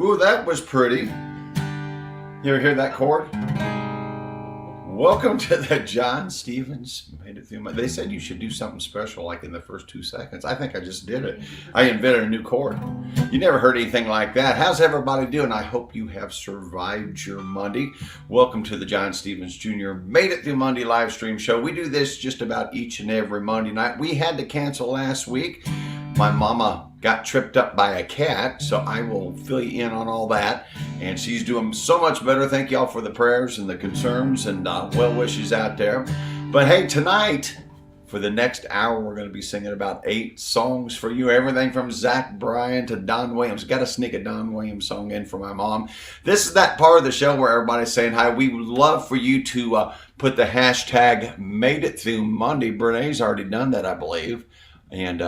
Ooh, that was pretty. You ever hear that chord? Welcome to the John Stevens Made It Through. They said you should do something special like in the first 2 seconds. I think I just did it. I invented a new chord. You never heard anything like that. How's everybody doing? I hope you have survived your Monday. Welcome to the John Stevens Jr. Made It Through Monday live stream show. We do this just about each and every Monday night. We had to cancel last week. My mama got tripped up by a cat, so I will fill you in on all that. And she's doing so much better. Thank y'all for the prayers and the concerns and well wishes out there. But hey, tonight, for the next hour, we're going to be singing about 8 songs for you. Everything from Zach Bryan to Don Williams. Got to sneak a Don Williams song in for my mom. This is that part of the show where everybody's saying hi. We would love for you to put the hashtag Made It Through Monday. Brene's already done that, I believe. And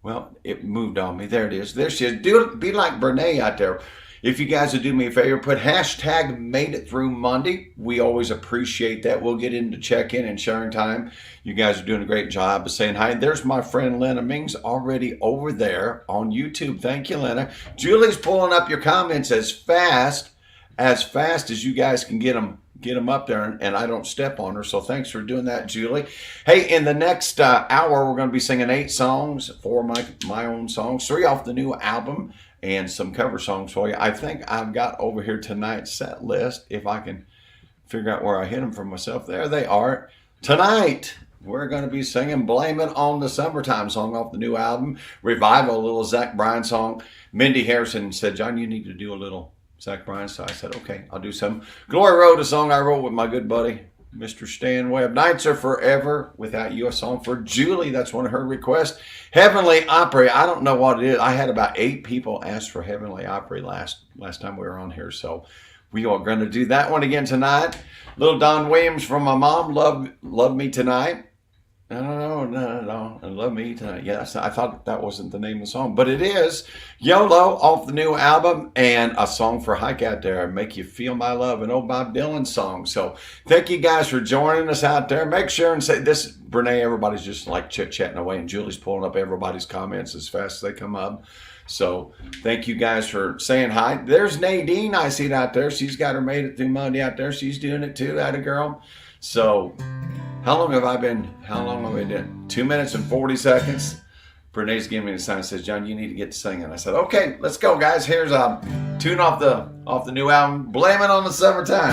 well, it moved on me. There it is. There she is. Be like Brene out there. If you guys would do me a favor, put hashtag Made It Through Monday. We always appreciate that. We'll get into check-in and sharing time. You guys are doing a great job of saying hi. There's my friend Lena Mings already over there on YouTube. Thank you, Lena. Julie's pulling up your comments as fast as you guys can get them up there, and I don't step on her, so thanks for doing that, Julie. Hey, in the next hour, we're going to be singing 8 songs, 4 of my own songs, 3 off the new album, and some cover songs for you. I think I've got over here tonight's set list, if I can figure out where I hit them for myself. There they are. Tonight, we're going to be singing Blame It on the Summertime song off the new album, Revival, a little Zach Bryan song. Mindy Harrison said, John, you need to do a little Zach Bryan, so I said, okay, I'll do some. Glory Road, a song I wrote with my good buddy, Mr. Stan Webb. Nights Are Forever Without You, a song for Julie. That's one of her requests. Heavenly Opry, I don't know what it is. I had about 8 people ask for Heavenly Opry last time we were on here, so we are going to do that one again tonight. Little Don Williams from my mom, Love Me Tonight. No, and Love Me Tonight. Yes, I thought that wasn't the name of the song, but it is. YOLO off the new album, and a song for Hike Out There, Make You Feel My Love, an old Bob Dylan song. So thank you guys for joining us out there. Make sure and say this, Brene, everybody's just like chit-chatting away, and Julie's pulling up everybody's comments as fast as they come up. So thank you guys for saying hi. There's Nadine, I see it out there. She's got her Made It Through Monday out there. She's doing it too, that a girl. So how long have I been doing? 2 minutes and 40 seconds. Brene's giving me the sign, says, John, you need to get to singing. I said, okay, let's go, guys. Here's a tune off the new album, Blame It on the Summertime.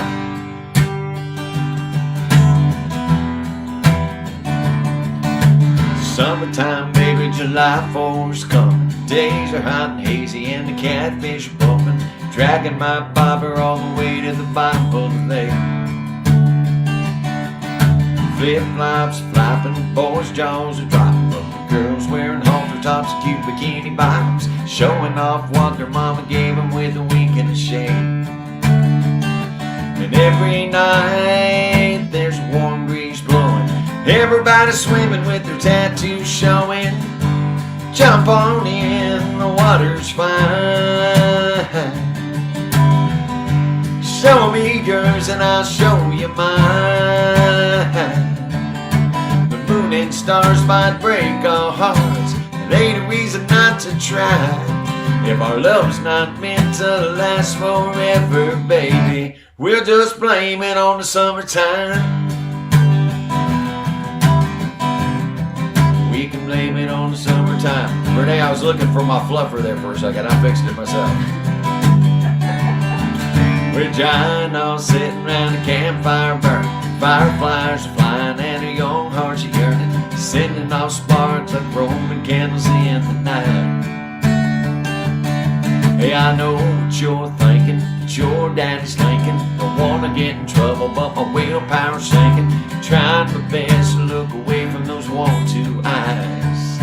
Summertime, baby, July 4's coming. Days are hot and hazy and the catfish are bumping. Dragging my bobber all the way to the Bible lake. Flip-flops flapping, boys' jaws are dropping, but the girls wearing halter tops and cute bikini bottoms, showing off what their mama gave them with a wink and a shake. And every night there's a warm breeze blowing, everybody swimming with their tattoos showing. Jump on in, the water's fine. Show me yours and I'll show you mine. The moon and stars might break our hearts, it ain't a reason not to try. If our love's not meant to last forever, baby, we'll just blame it on the summertime. We can blame it on the summertime. Renee, I was looking for my fluffer there for a second. I fixed it myself. We're John all sitting round a campfire burning. Fireflies are flying and our young hearts are yearning, sending off sparks like Roman candles in the night. Hey, I know what you're thinking, that your daddy's thinking. Don't wanna get in trouble, but my willpower's sinking. Trying my best to look away from those 1-2 eyes.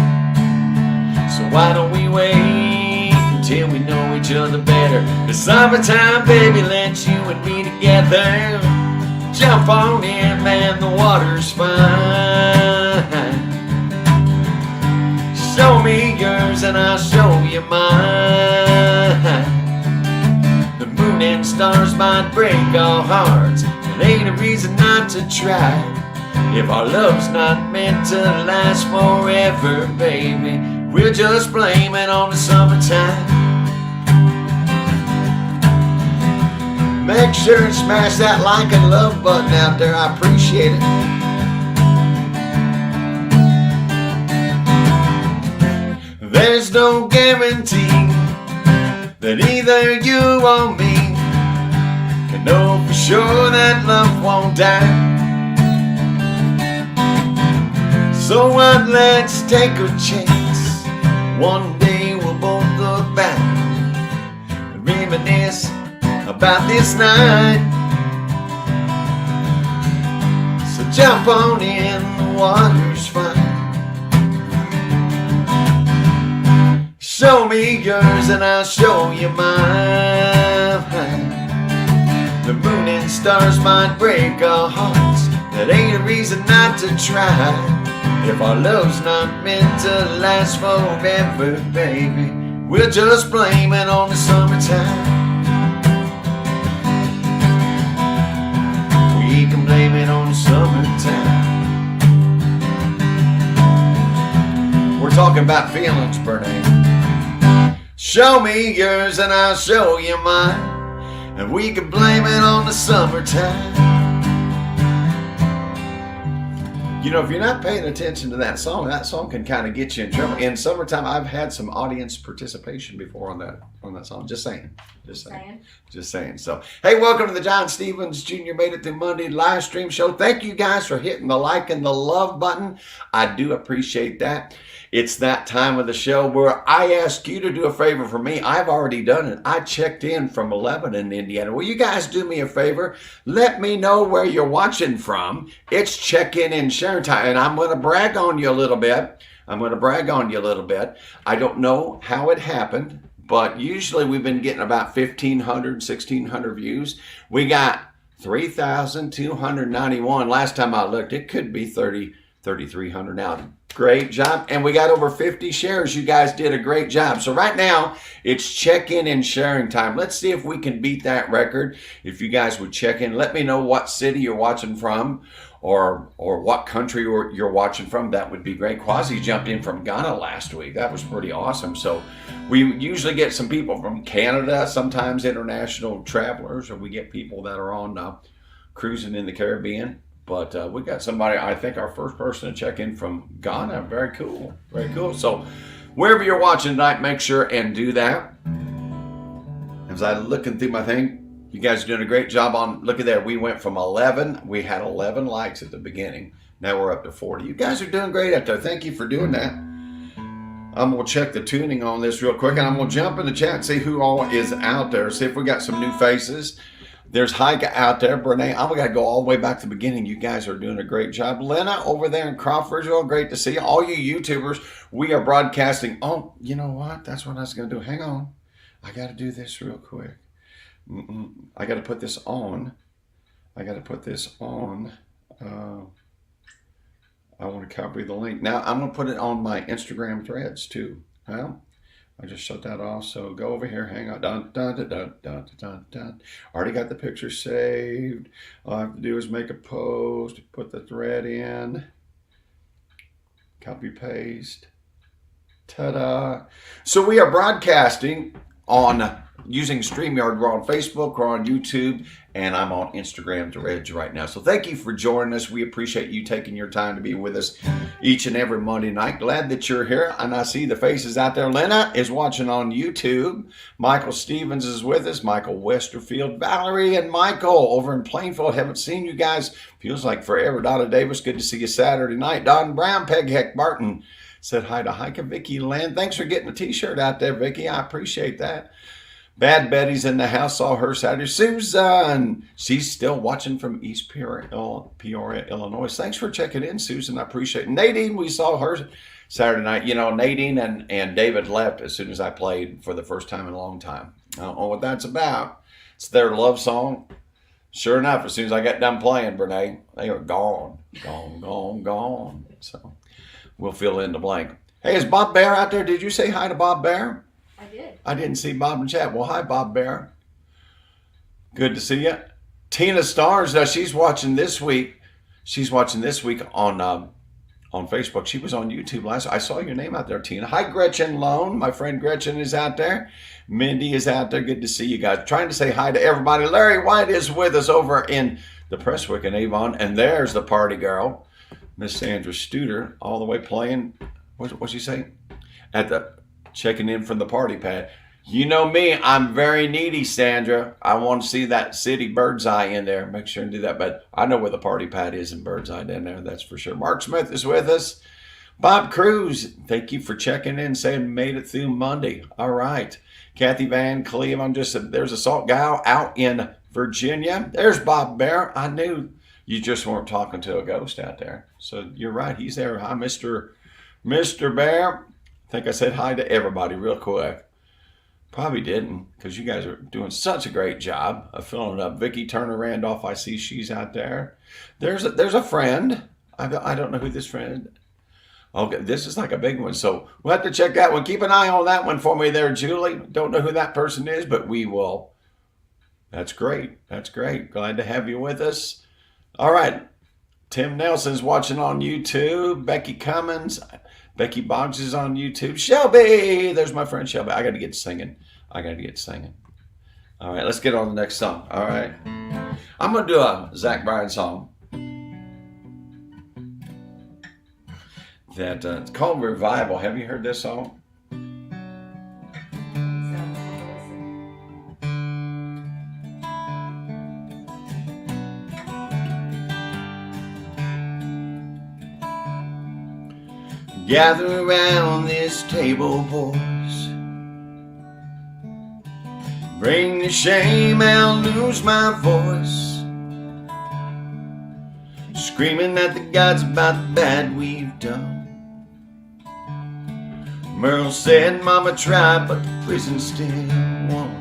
So why don't we wait until we know each other better? The summertime, baby, let you and me together. Jump on in, man, the water's fine. Show me yours and I'll show you mine. The moon and stars might break our hearts, it ain't a reason not to try. If our love's not meant to last forever, baby, we'll just blame it on the summertime. Make sure and smash that like and love button out there. I appreciate it. There's no guarantee that either you or me can know for sure that love won't die. So what, let's take a chance. One day we'll both look back and reminisce about this night. So jump on in, the water's fine. Show me yours and I'll show you mine. The moon and stars might break our hearts. That ain't a reason not to try. If our love's not meant to last forever, baby, we'll just blame it on the summertime. We can blame it on the summertime. We're talking about feelings, Bernie. Show me yours and I'll show you mine, and we can blame it on the summertime. You know, if you're not paying attention to that song can kind of get you in trouble. In summertime, I've had some audience participation before on that song. Just saying. So, hey, welcome to the John Stevens Jr. Made It Through Monday live stream show. Thank you guys for hitting the like and the love button. I do appreciate that. It's that time of the show where I ask you to do a favor for me. I've already done it. I checked in from Lebanon, Indiana. Will you guys do me a favor? Let me know where you're watching from. It's check-in and share time, and I'm going to brag on you a little bit. I don't know how it happened, but usually we've been getting about 1,500, 1,600 views. We got 3,291. Last time I looked, it could be 3,300 now. Great job. And we got over 50 shares. You guys did a great job. So right now, it's check-in and sharing time. Let's see if we can beat that record. If you guys would check in, let me know what city you're watching from or what country you're watching from. That would be great. Quasi jumped in from Ghana last week. That was pretty awesome. So we usually get some people from Canada, sometimes international travelers, or we get people that are on cruising in the Caribbean. But we got somebody, I think our first person to check in from Ghana. Very cool. Very cool. So wherever you're watching tonight, make sure and do that. As I'm looking through my thing, you guys are doing a great job on, look at that. We went from 11. We had 11 likes at the beginning. Now we're up to 40. You guys are doing great out there. Thank you for doing that. I'm going to check the tuning on this real quick, and I'm going to jump in the chat and see who all is out there. See if we got some new faces. There's Heike out there, Brene. I'm going to go all the way back to the beginning. You guys are doing a great job. Lena over there in Crawfordsville, great to see you. All you YouTubers, we are broadcasting. Oh, you know what? That's what I was going to do. Hang on. I got to do this real quick. I got to put this on. I want to copy the link. Now, I'm going to put it on my Instagram threads, too. Well, I just shut that off, so go over here, hang on, dun, dun, dun, dun, dun, dun, dun. Already got the picture saved. All I have to do is make a post, put the thread in, copy, paste, ta-da. So we are broadcasting on using StreamYard. We're on Facebook, we're on YouTube, and I'm on Instagram threads right now. So thank you for joining us. We appreciate you taking your time to be with us each and every Monday night. Glad that you're here, and I see the faces out there. Lena is watching on YouTube. Michael Stevens is with us. Michael Westerfield, Valerie, and Michael over in Plainfield. Haven't seen you guys. Feels like forever. Donna Davis, good to see you Saturday night. Don Brown, Peg Heck Barton said hi to Heike. Vicky Lynn, thanks for getting a t-shirt out there, Vicky. I appreciate that. Bad Betty's in the house, saw her Saturday. Susan, she's still watching from East Peoria, Illinois. Thanks for checking in, Susan. I appreciate it. Nadine, we saw her Saturday night. You know, Nadine and David left as soon as I played for the first time in a long time. I don't know what that's about. It's their love song. Sure enough, as soon as I got done playing, Brene, they were gone. Gone. So we'll fill in the blank. Hey, is Bob Bear out there? Did you say hi to Bob Bear? I did. I didn't see Bob in chat. Well, hi, Bob Bear. Good to see you. Tina Stars, she's watching this week. She's watching this week on on Facebook. She was on YouTube last. I saw your name out there, Tina. Hi, Gretchen Lone. My friend Gretchen is out there. Mindy is out there. Good to see you guys. Trying to say hi to everybody. Larry White is with us over in the Presswick in Avon. And there's the party girl, Miss Sandra Studer, all the way playing, what's she say? At the, checking in from the party pad. You know me, I'm very needy, Sandra. I want to see that city bird's eye in there. Make sure and do that. But I know where the party pad is in bird's eye down there, that's for sure. Mark Smith is with us. Bob Cruz, thank you for checking in, saying made it through Monday. All right. Kathy Van Cleve, there's a salt gal out in Virginia. There's Bob Bear. I knew you just weren't talking to a ghost out there. So you're right, he's there. Hi, Mr. Bear. I think I said hi to everybody real quick. Probably didn't, because you guys are doing such a great job of filling it up. Vicki Turner Randolph, I see she's out there. There's a friend. I don't know who this friend is. Okay, this is like a big one, so we'll have to check that one. Keep an eye on that one for me there, Julie. Don't know who that person is, but we will. That's great. That's great. Glad to have you with us. All right. Tim Nelson's watching on YouTube. Becky Cummins. Becky Boggs is on YouTube. Shelby! There's my friend Shelby. I got to get singing. All right, let's get on the next song. All right. I'm going to do a Zach Bryan song. That it's called Revival. Have you heard this song? Gather around this table, boys. Bring the shame, I'll lose my voice. Screaming at the gods about the bad we've done. Merle said Mama tried, but the prison still won.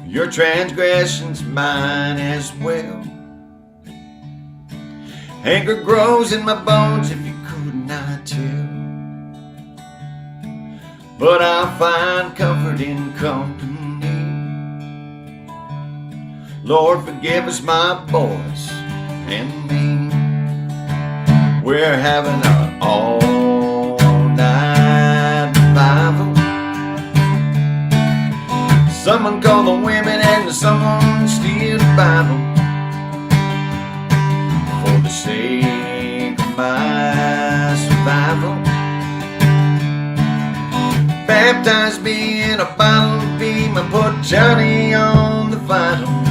Your transgression's mine as well. Anger grows in my bones if you could not tell. But I'll find comfort in company. Lord, forgive us, my boys and me. We're having an all-night revival. Someone call the women and someone steal the Bible. For the sake of my survival, baptize me in a bottle of beam and put Johnny on the vinyl.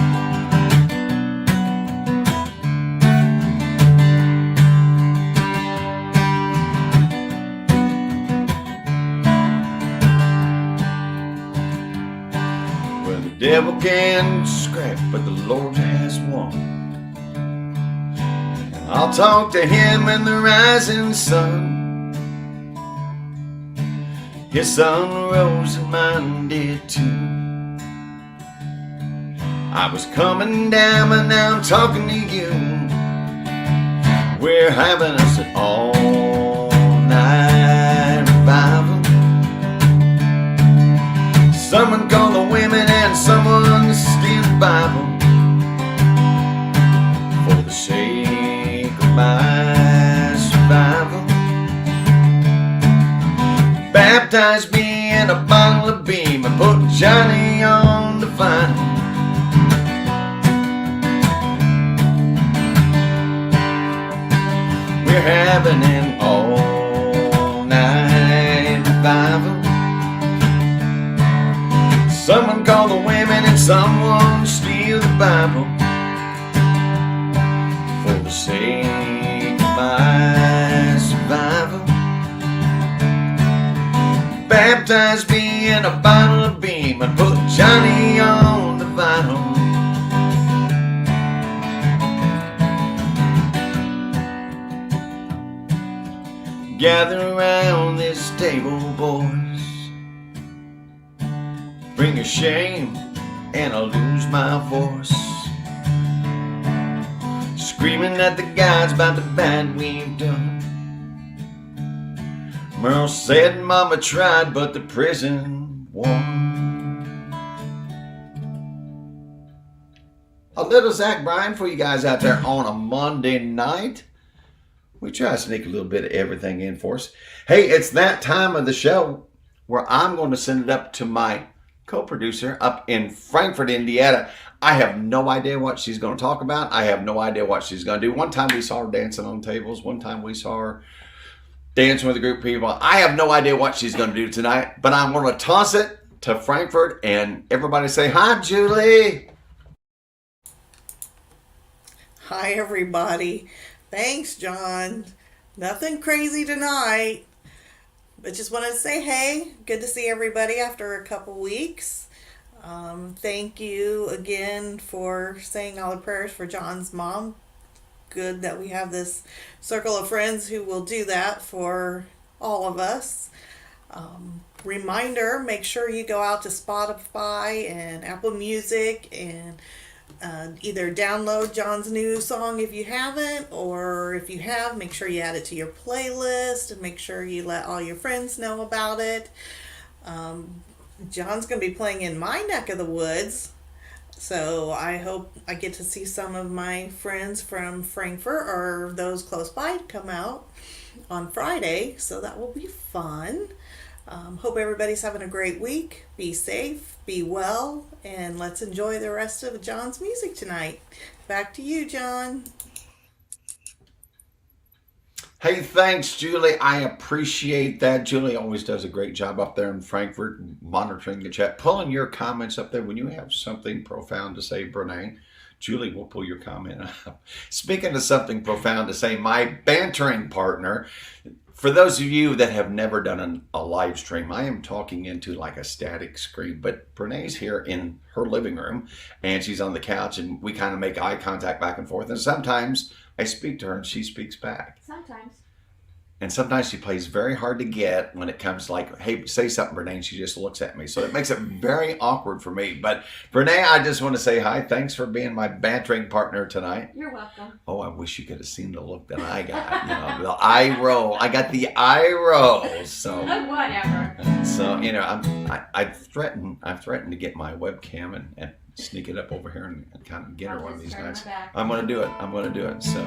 Well, the devil can scrap, but the Lord has won. I'll talk to him in the rising sun. His sun rose and mine did too. I was coming down, but now I'm talking to you. We're having us an all-night revival. Someone call the women and someone steal the Bible. For the sake of my survival, baptize me in a bottle of beam and put Johnny on the vinyl. We're having an all-night revival. Someone call the women and someone steal the Bible. For the sake of my survival, baptize me in a bottle of beam and put Johnny on the vinyl. Gather around this table, boys. Bring your shame and I'll lose my voice. Screaming at the gods about the bad we've done. Merle said Mama tried, but the prison won. A little Zach Bryan for you guys out there on a Monday night. We try to sneak a little bit of everything in for us. Hey, it's that time of the show where I'm going to send it up to my co-producer up in Frankfort, Indiana. I have no idea what she's going to talk about. I have no idea what she's going to do. One time we saw her dancing on tables. One time we saw her dancing with a group of people. I have no idea what she's going to do tonight, but I'm going to toss it to Frankfort and everybody say, hi, Julie. Hi, everybody. Thanks, John. Nothing crazy tonight, but just wanted to say, hey, good to see everybody after a couple weeks. Thank you again for saying all the prayers for John's mom. Good that we have this circle of friends who will do that for all of us. Reminder, make sure you go out to Spotify and Apple Music and either download John's new song if you haven't, or if you have, make sure you add it to your playlist and make sure you let all your friends know about it. John's going to be playing in my neck of the woods, so I hope I get to see some of my friends from Frankfurt or those close by come out on Friday, so that will be fun. Hope everybody's having a great week. Be safe, be well, and let's enjoy the rest of John's music tonight. Back to you, John. Hey, thanks, Julie. I appreciate that. Julie always does a great job up there in Frankfurt, monitoring the chat, pulling your comments up there. When you have something profound to say, Brene, Julie will pull your comment up. Speaking of something profound to say, my bantering partner, for those of you that have never done a live stream, I am talking into like a static screen, but Brene's here in her living room and she's on the couch and we kind of make eye contact back and forth. And sometimes I speak to her and she speaks back. Sometimes. And sometimes she plays very hard to get when it comes like, hey, say something, Brene, and she just looks at me. So it makes it very awkward for me. But Brene, I just want to say hi. Thanks for being my bantering partner tonight. You're welcome. Oh, I wish you could have seen the look that I got. You know, the eye roll. I got the eye roll. So Whatever. So you know, I've threatened to get my webcam and sneak it up over here and kind of get her one of these nights. I'm gonna do it. So.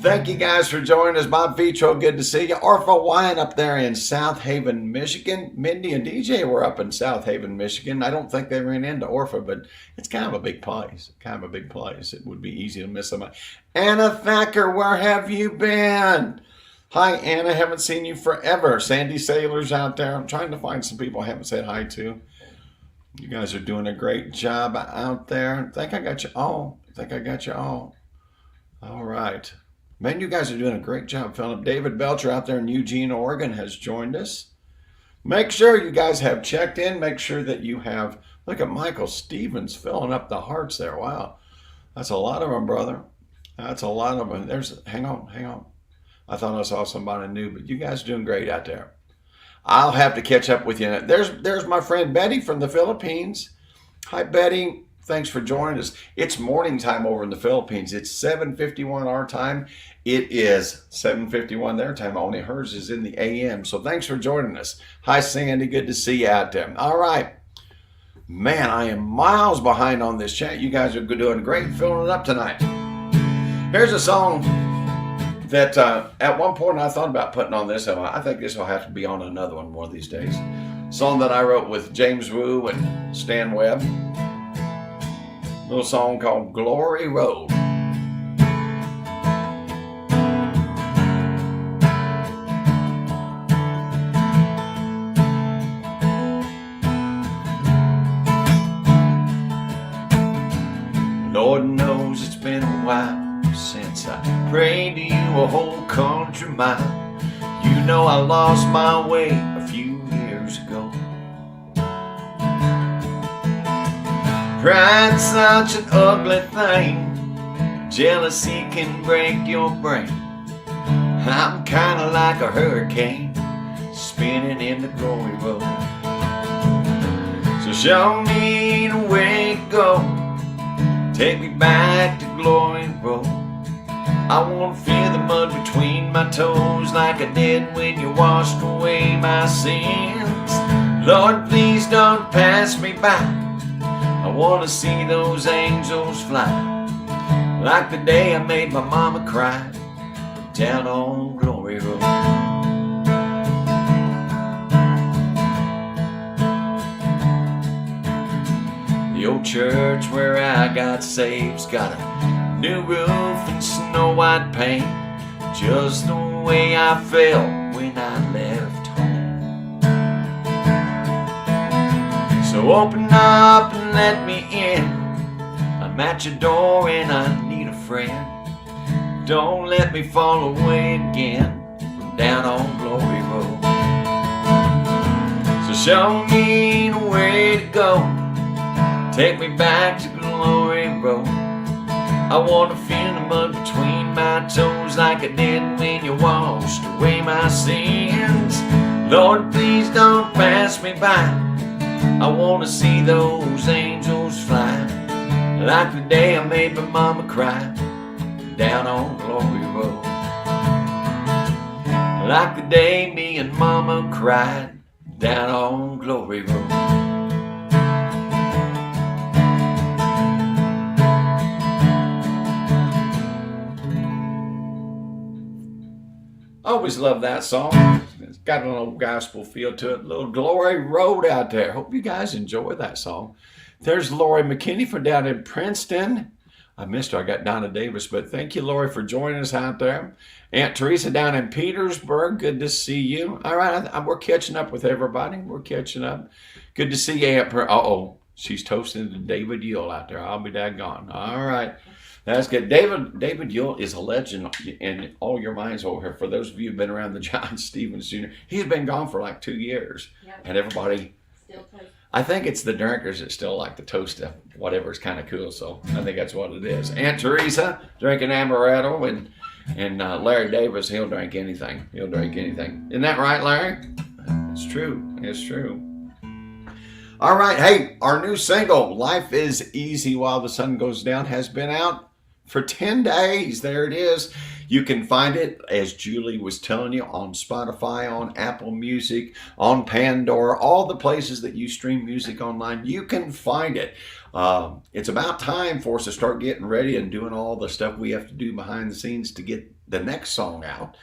Thank you guys for joining us. Bob Vitro, good to see you. Orpha Wine up there in South Haven, Michigan. Mindy and DJ were up in South Haven, Michigan. I don't think they ran into Orpha, but it's kind of a big place. It would be easy to miss them. Anna Thacker, where have you been? Hi, Anna. Haven't seen you forever. Sandy Sailor's out there. I'm trying to find some people I haven't said hi to. You guys are doing a great job out there. I think I got you all. All right. Man, you guys are doing a great job, Philip. David Belcher out there in Eugene, Oregon has joined us. Make sure you guys have checked in. Make sure that you have, look at Michael Stevens filling up the hearts there. Wow. That's a lot of them, brother. That's a lot of them. Hang on. I thought I saw somebody new, but you guys are doing great out there. I'll have to catch up with you. There's my friend Betty from the Philippines. Hi, Betty. Thanks for joining us. It's morning time over in the Philippines. It's 7:51 our time. It is 7:51 their time. Only hers is in the AM. So thanks for joining us. Hi, Sandy. Good to see you out there. All right. Man, I am miles behind on this chat. You guys are doing great filling it up tonight. Here's a song that at one point I thought about putting on this. I think this will have to be on another one of these days. Song that I wrote with James Wu and Stan Webb. Little song called Glory Road. Lord knows it's been a while since I prayed to you a whole country mile. You know I lost my way a few years ago. Pride's such an ugly thing. Jealousy can break your brain. I'm kinda like a hurricane spinning in the glory road. So show me the way to go. Take me back to glory road. I wanna feel the mud between my toes like I did when you washed away my sins. Lord, please don't pass me by. I want to see those angels fly, like the day I made my mama cry. down on Glory Road. The old church where I got saved's got a new roof and snow white paint, just the way I felt when I left home. So open up and let me in. I'm at your door and I need a friend. Don't let me fall away again from down on Glory Road. So show me the way to go. Take me back to Glory Road. I want to feel the mud between my toes like I did when you washed away my sins. Lord, please don't pass me by. I want to see those angels fly, like the day I made my mama cry down on Glory Road. Like the day me and mama cried down on Glory Road. I always love that song. It's got a little gospel feel to it. A little Glory Road out there. Hope you guys enjoy that song. There's Lori McKinney from down in Princeton. I missed her. I got Donna Davis, but thank you, Lori, for joining us out there. Aunt Teresa down in Petersburg. Good to see you. All right, we're catching up with everybody. We're catching up. Good to see you, Aunt. Uh-oh, she's toasting to David Yule out there. I'll be daggone. All right. That's good. David Yule is a legend in all your minds over here. For those of you who've been around the John Stevens Jr., he's been gone for like 2 years. Yep. And everybody, still toast. I think it's the drinkers that still like to toast whatever is kind of cool. So I think that's what it is. Aunt Teresa drinking amaretto, and Larry Davis, he'll drink anything. He'll drink anything. Isn't that right, Larry? It's true. It's true. All right. Hey, our new single, Life is Easy While the Sun Goes Down, has been out for 10 days. There it is. You can find it, as Julie was telling you, on Spotify, on Apple Music, on Pandora, all the places that you stream music online. You can find it. It's about time for us to start getting ready and doing all the stuff we have to do behind the scenes to get the next song out.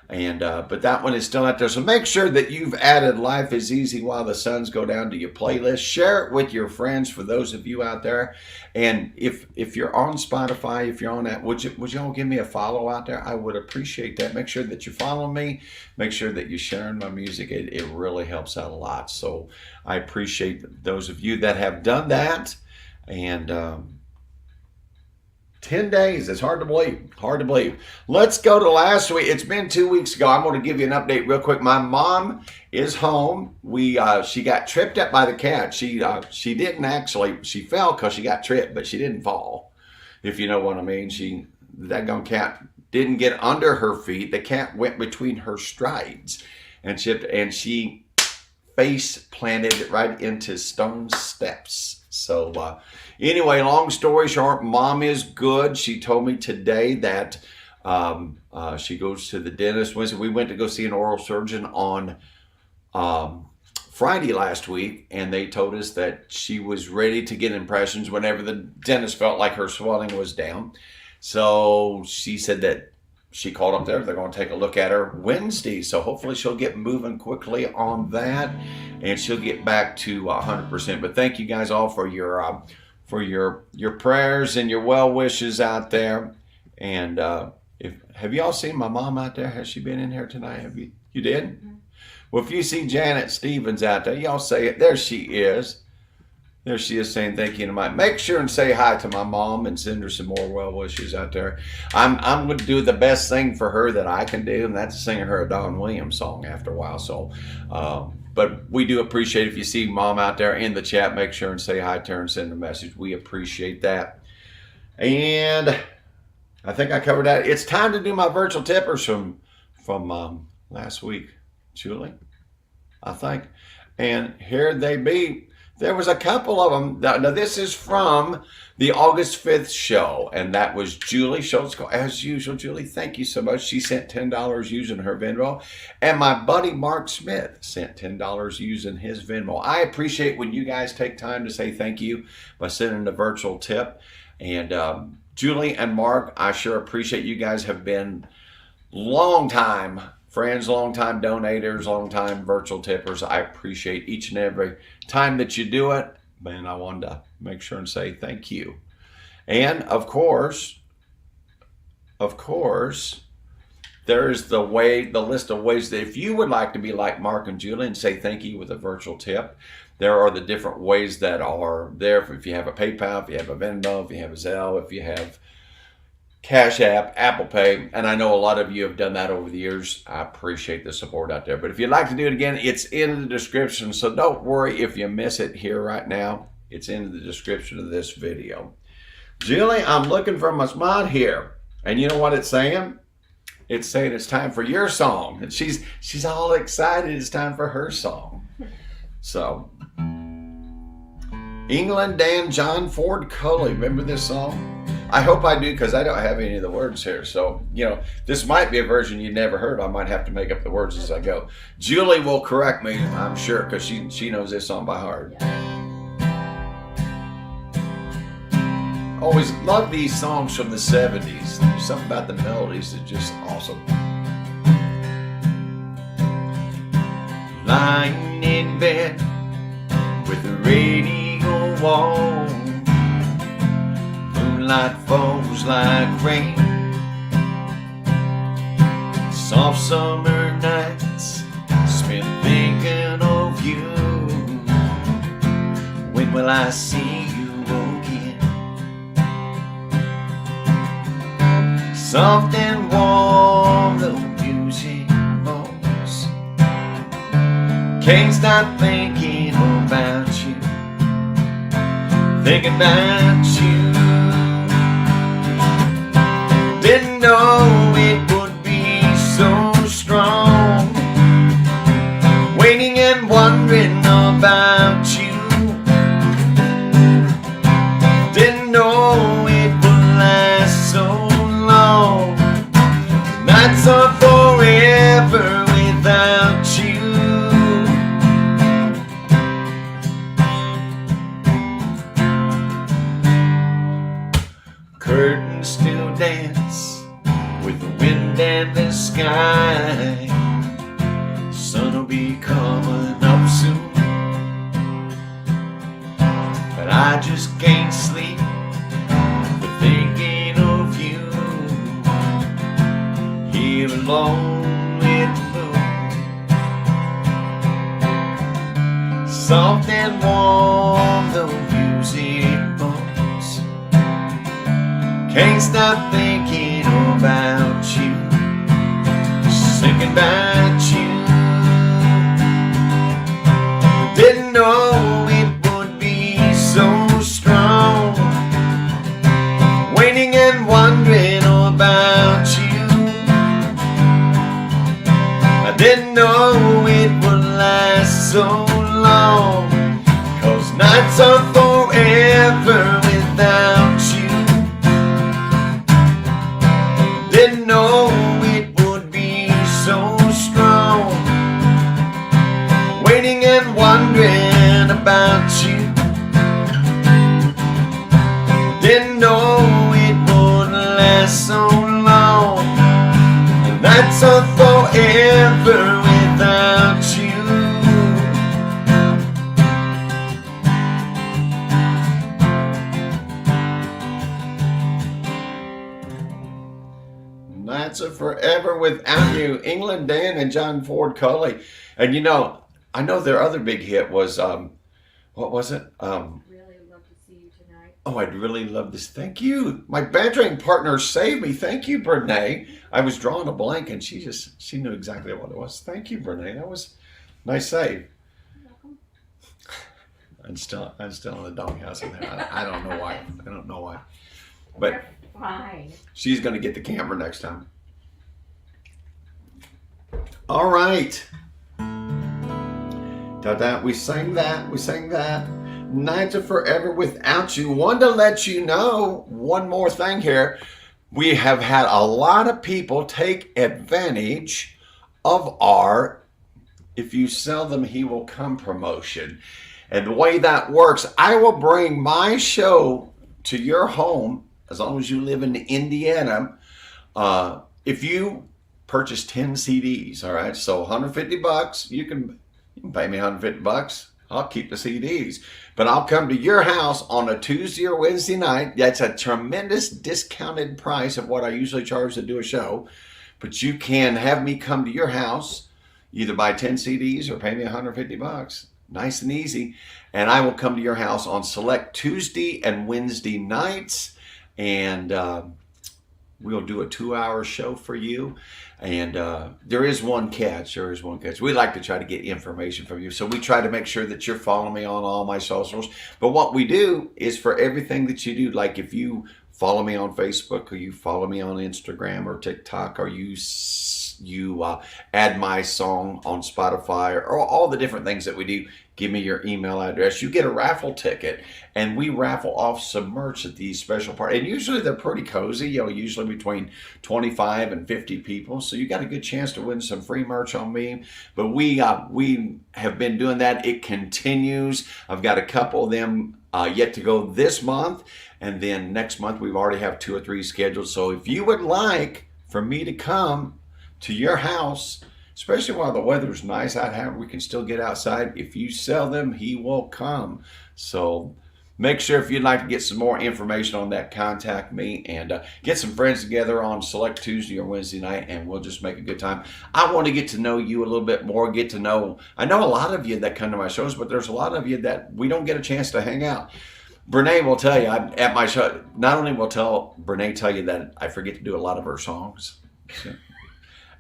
And but that one is still out there. So make sure that you've added Life is Easy While the Suns Go Down to your playlist. Share it with your friends, for those of you out there. And if you're on Spotify, if you're on that, would you all give me a follow out there? I would appreciate that. Make sure that you follow me. Make sure that you're sharing my music. It really helps out a lot. So I appreciate those of you that have done that. And 10 days. It's hard to believe. Hard to believe. Let's go to last week. It's been 2 weeks ago. I'm going to give you an update real quick. My mom is home. She got tripped up by the cat. She didn't actually. She fell because she got tripped, but she didn't fall. If you know what I mean. That gone cat didn't get under her feet. The cat went between her strides and she face planted right into stone steps. So anyway, long story short, Mom is good. She told me today that she goes to the dentist. We went to go see an oral surgeon on Friday last week, and they told us that she was ready to get impressions whenever the dentist felt like her swelling was down. So she said that she called up there. They're going to take a look at her Wednesday. So hopefully she'll get moving quickly on that, and she'll get back to 100%. But thank you guys all for your prayers and your well wishes out there. And have y'all seen my mom out there? Has she been in here tonight? Have you? You did? Mm-hmm. Well, if you see Janet Stevens out there, y'all say it. There she is. There she is saying thank you to my. Make sure and say hi to my mom and send her some more well wishes out there. I'm going to do the best thing for her that I can do, and that's singing her a Don Williams song after a while. So, but we do appreciate if you see Mom out there in the chat. Make sure and say hi to her and send a message. We appreciate that. And I think I covered that. It's time to do my virtual tippers from last week, Julie, I think. And here they be. There was a couple of them. Now, this is from the August 5th show, and that was Julie Schultz. As usual, Julie, thank you so much. She sent $10 using her Venmo, and my buddy Mark Smith sent $10 using his Venmo. I appreciate when you guys take time to say thank you by sending a virtual tip. And Julie and Mark, I sure appreciate you guys have been long time friends, long time donators, long time virtual tippers. I appreciate each and every time that you do it. Man, I wanted to make sure and say thank you. And of course, there's the list of ways that if you would like to be like Mark and Julie and say thank you with a virtual tip, there are the different ways that are there. If you have a PayPal, if you have a Venmo, if you have a Zelle, if you have Cash App, Apple Pay, and I know a lot of you have done that over the years. I appreciate the support out there. But if you'd like to do it again, it's in the description. So don't worry if you miss it here right now. It's in the description of this video. Julie, I'm looking for my spot here. And you know what it's saying? It's saying it's time for your song. And she's all excited. It's time for her song. So, England Dan John Ford Cully. Remember this song? I hope I do, because I don't have any of the words here. So, this might be a version you never heard. I might have to make up the words as I go. Julie will correct me, I'm sure, because she knows this song by heart. Always love these songs from the 70s. There's something about the melodies that's just awesome. Lying in bed with the radio on, moonlight falls like rain, soft summer nights spent thinking of you. When will I see you again? Soft and warm, the music moans. Can't stop thinking about you, thinking about you. Didn't know it would be so strong, waiting and wondering about you. Didn't know it would last so long. Nights are forever without you. Curtains still dance with the wind and the sky. Sun will be coming up soon, but I just can't sleep for thinking of you. Here alone with the moon, soft and warm, the music bumps. Can't stop thinking about you, thinking about you. Didn't know it would be so strong, waiting and wondering about you. I didn't know it would last so long, 'cause nights are forever without you. Didn't know it would be so strong, waiting and wondering about you. Didn't know it would last so long, and nights are forever without you. Nights are forever without you. England Dan and John Ford Cully. And I know their other big hit was what was it? Really love to see you tonight. Oh, I'd really love this. Thank you. My bantering partner saved me. Thank you, Brene. I was drawing a blank and she knew exactly what it was. Thank you, Brene. That was a nice save. You're welcome. I'm still in the doghouse in there. I don't know why. I don't know why. But You're fine. she's going to get the camera next time. All right. Da-da. We sang that. We sang that. Nights are forever without you. Wanted to let you know one more thing here. We have had a lot of people take advantage of our "if you sell them, he will come" promotion. And the way that works, I will bring my show to your home as long as you live in Indiana. If you purchase 10 CDs. All right, so $150. You can pay me $150. I'll keep the CDs, but I'll come to your house on a Tuesday or Wednesday night. That's a tremendous discounted price of what I usually charge to do a show. But you can have me come to your house, either buy 10 CDs or pay me $150. Nice and easy. And I will come to your house on select Tuesday and Wednesday nights. And we'll do a 2-hour show for you. And there is one catch. We like to try to get information from you. So we try to make sure that you're following me on all my socials. But what we do is for everything that you do, like if you follow me on Facebook or you follow me on Instagram or TikTok or you add my song on Spotify or all the different things that we do, give me your email address. You get a raffle ticket, and we raffle off some merch at these special parties. And usually they're pretty cozy, usually between 25 and 50 people. So you got a good chance to win some free merch on me. But we have been doing that. It continues. I've got a couple of them yet to go this month. And then next month, we already have 2 or 3 scheduled. So if you would like for me to come to your house, especially while the weather's nice out here, we can still get outside. If you sell them, he will come. So make sure if you'd like to get some more information on that, contact me and get some friends together on select Tuesday or Wednesday night, and we'll just make a good time. I want to get to know you a little bit more, I know a lot of you that come to my shows, but there's a lot of you that we don't get a chance to hang out. Brene will tell you, at my show, not only will Brene tell you that I forget to do a lot of her songs.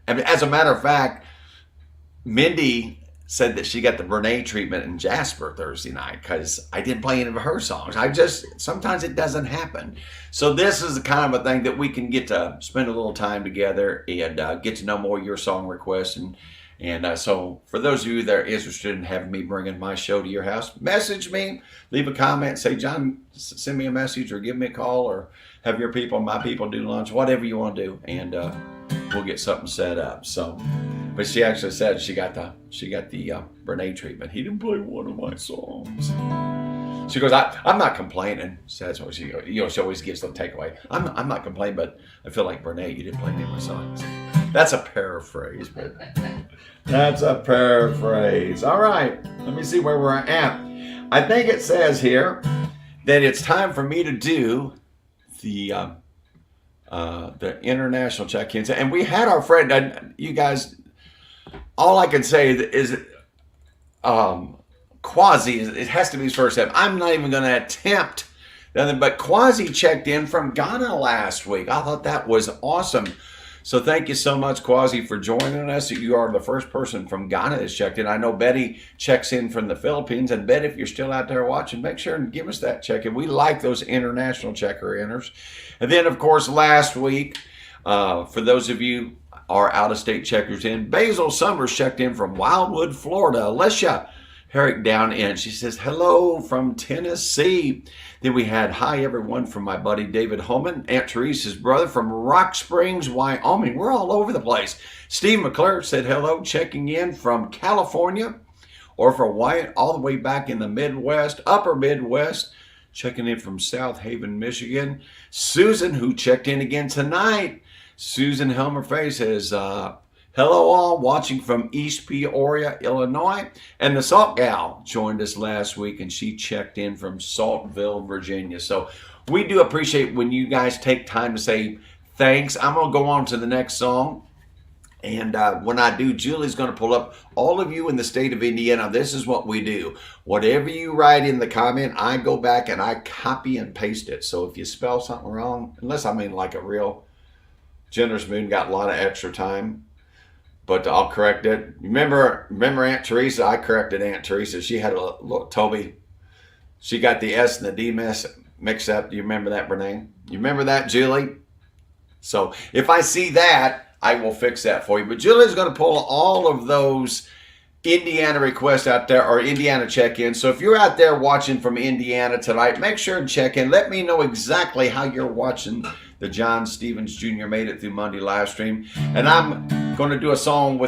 And as a matter of fact, Mindy said that she got the Brene treatment in Jasper Thursday night because I didn't play any of her songs. Sometimes it doesn't happen. So this is the kind of a thing that we can get to spend a little time together and get to know more of your song requests. And so for those of you that are interested in having me bringing my show to your house, message me, leave a comment, say, John, send me a message or give me a call or have your people, my people do lunch, whatever you want to do. And we'll get something set up. So, but she actually said she got the Brene treatment. He didn't play one of my songs. She goes, I'm not complaining. That's what she goes. She always gives the takeaway. I'm not complaining, but I feel like Brene, you didn't play any of my songs. That's a paraphrase, but that's a paraphrase. All right, let me see where we're at. I think it says here that it's time for me to do the international check-ins, and we had our friend. You guys, all I can say is, Quasi. It has to be his first name. I'm not even going to attempt nothing. But Quasi checked in from Ghana last week. I thought that was awesome. So thank you so much, Quasi, for joining us. You are the first person from Ghana that's checked in. I know Betty checks in from the Philippines. And Betty, if you're still out there watching, make sure and give us that check-in. We like those international checker-inners. And then, of course, last week, for those of you our out-of-state checkers in, Basil Summers checked in from Wildwood, Florida. Alicia Herrick down in. She says, hello from Tennessee. Then we had, hi everyone, from my buddy David Holman, Aunt Teresa's brother from Rock Springs, Wyoming. We're all over the place. Steve McClure said hello, checking in from California, or for Wyatt, all the way back in the Midwest, upper Midwest, checking in from South Haven, Michigan. Susan, who checked in again tonight. Susan Helmer Faye says, hello all, watching from East Peoria, Illinois. And the Salt Gal joined us last week, and she checked in from Saltville, Virginia. So we do appreciate when you guys take time to say thanks. I'm going to go on to the next song. And when I do, Julie's going to pull up all of you in the state of Indiana. This is what we do. Whatever you write in the comment, I go back and I copy and paste it. So if you spell something wrong, unless I mean like a real generous moon, got a lot of extra time, but I'll correct it. Remember Aunt Teresa? I corrected Aunt Teresa. She had a little Toby. She got the S and the D mixed up. Do you remember that, Brene? You remember that, Julie? So if I see that, I will fix that for you. But Julie's going to pull all of those Indiana requests out there, or Indiana check-ins. So if you're out there watching from Indiana tonight, make sure and check in. Let me know exactly how you're watching the John Stevens Jr. Made It Through Monday live stream. And I'm going to do a song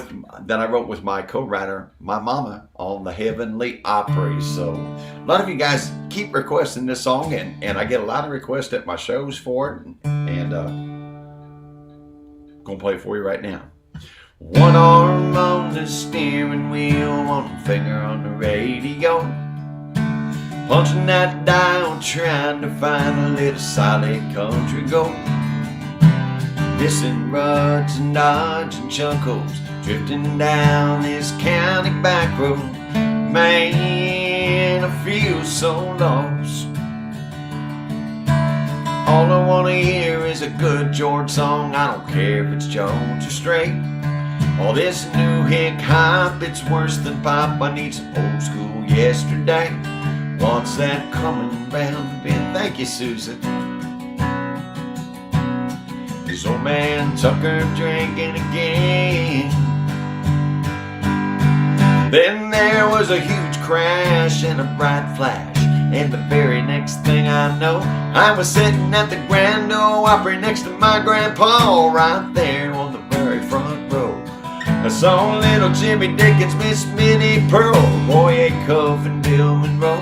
that I wrote with my co-writer, my mama, on the Heavenly Opry. So a lot of you guys keep requesting this song, and I get a lot of requests at my shows for it. And going to play it for you right now. One arm on the steering wheel, one finger on the radio. Punching that dial, trying to find a little solid country gold. Missing ruts and dodging chuckles, drifting down this county back road. Man, I feel so lost. All I wanna hear is a good George song. I don't care if it's Jones or Strait. All this new hick hop, it's worse than pop. I need some old school yesterday. Wants that coming round the bend. Thank you, Susan. This old man Tucker drinking again. Then there was a huge crash and a bright flash, and the very next thing I know, I was sitting at the Grand Ole Opry next to my grandpa, right there on the very front row. I saw little Jimmy Dickens, Miss Minnie Pearl, Boy Acuff, and Bill Monroe.